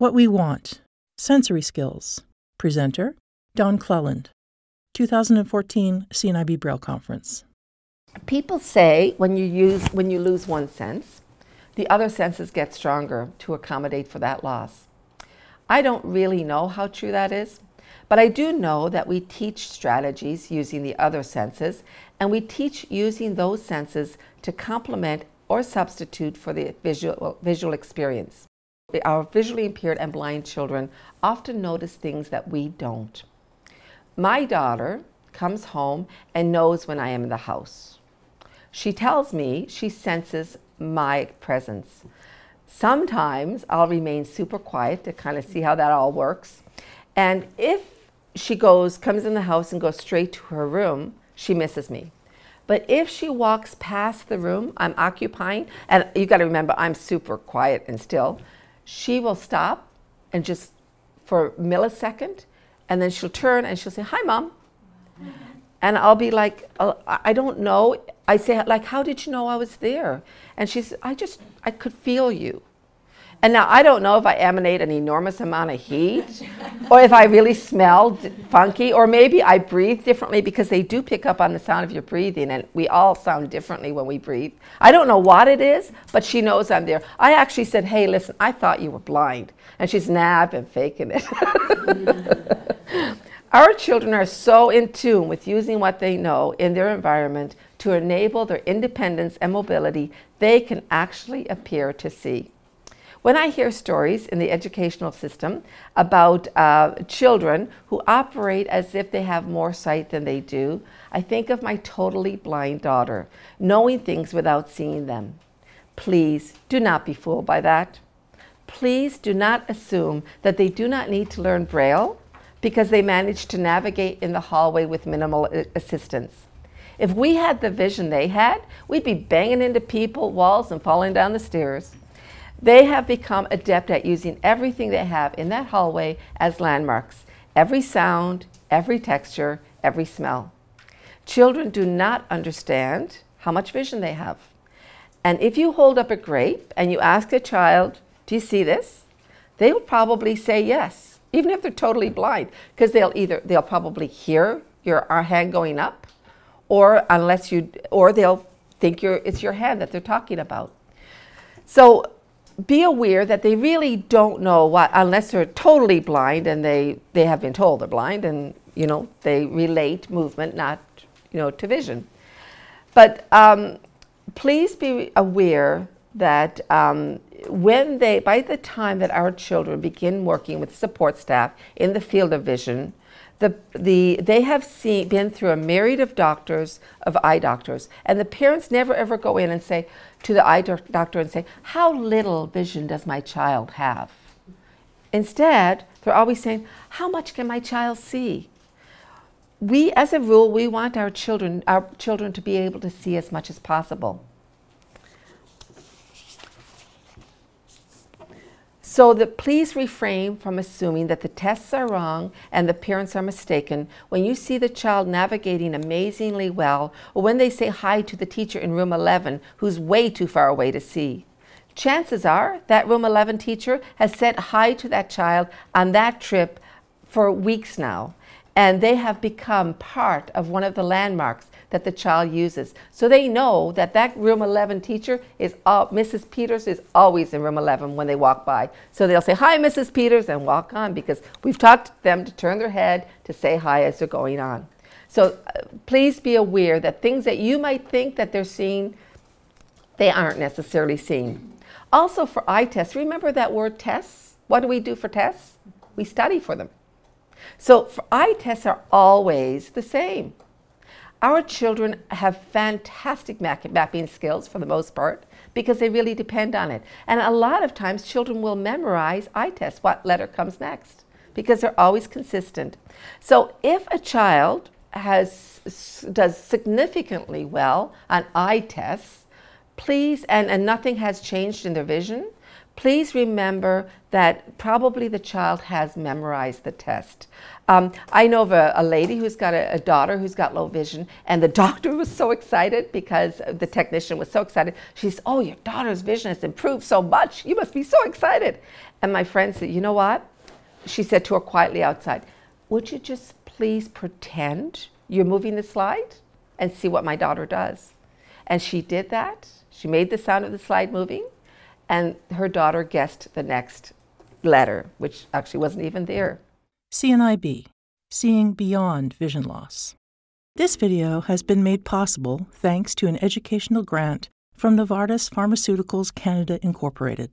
What We Want, Sensory Skills. Presenter, Dawn Cleland. 2014 CNIB Braille Conference. People say when you lose one sense, the other senses get stronger to accommodate for that loss. I don't really know how true that is, but I do know that we teach strategies using the other senses, and we teach using those senses to complement or substitute for the visual experience. Our visually impaired and blind children often notice things that we don't. My daughter comes home and knows when I am in the house. She tells me she senses my presence. Sometimes I'll remain super quiet to kind of see how that all works. And if she comes in the house and goes straight to her room, she misses me. But if she walks past the room I'm occupying, and you got to remember I'm super quiet and still, she will stop and just for a millisecond, and then she'll turn and she'll say, "Hi, Mom." And I'll be like, I don't know. I say, like, "How did you know I was there?" And she says, I could feel you. And now I don't know if I emanate an enormous amount of heat or if I really smell funky, or maybe I breathe differently, because they do pick up on the sound of your breathing, and we all sound differently when we breathe. I don't know what it is, but she knows I'm there. I actually said, "Hey, listen, I thought you were blind." And she's, "Nah, I've been faking it." Our children are so in tune with using what they know in their environment to enable their independence and mobility, they can actually appear to see. When I hear stories in the educational system about children who operate as if they have more sight than they do, I think of my totally blind daughter, knowing things without seeing them. Please do not be fooled by that. Please do not assume that they do not need to learn Braille because they manage to navigate in the hallway with minimal assistance. If we had the vision they had, we'd be banging into people, walls, and falling down the stairs. They have become adept at using everything they have in that hallway as landmarks. Every sound, every texture, every smell. Children do not understand how much vision they have. And if you hold up a grape and you ask a child, "Do you see this?" they will probably say yes, even if they're totally blind, because they'll probably hear your hand going up, or they'll think it's your hand that they're talking about. So be aware that they really don't know what, unless they're totally blind and they have been told they're blind, and they relate movement not to vision. But please be aware that by the time that our children begin working with support staff in the field of vision, they have been through a myriad of eye doctors, and the parents never ever go in and say to the eye doctor and say, "How little vision does my child have?" Instead, they're always saying, "How much can my child see?" As a rule, we want our children to be able to see as much as possible. So please refrain from assuming that the tests are wrong and the parents are mistaken when you see the child navigating amazingly well, or when they say hi to the teacher in room 11 who's way too far away to see. Chances are that room 11 teacher has said hi to that child on that trip for weeks now, and they have become part of one of the landmarks that the child uses. So they know that room 11 teacher Mrs. Peters is always in room 11 when they walk by. So they'll say, "Hi, Mrs. Peters," and walk on, because we've taught them to turn their head to say hi as they're going on. So please be aware that things that you might think that they're seeing, they aren't necessarily seeing. Also, for eye tests, remember that word tests? What do we do for tests? We study for them. So eye tests are always the same. Our children have fantastic mapping skills for the most part, because they really depend on it. And a lot of times children will memorize eye tests, what letter comes next, because they're always consistent. So if a child does significantly well on eye tests, please, and nothing has changed in their vision, please remember that probably the child has memorized the test. I know of a lady who's got a daughter who's got low vision, and the doctor was so excited because the technician was so excited. She says, "Oh, your daughter's vision has improved so much. You must be so excited." And my friend said, "You know what?" She said to her quietly outside, "Would you just please pretend you're moving the slide and see what my daughter does?" And she did that. She made the sound of the slide moving, and her daughter guessed the next letter, which actually wasn't even there. CNIB, Seeing Beyond Vision Loss. This video has been made possible thanks to an educational grant from Novartis Pharmaceuticals Canada Incorporated.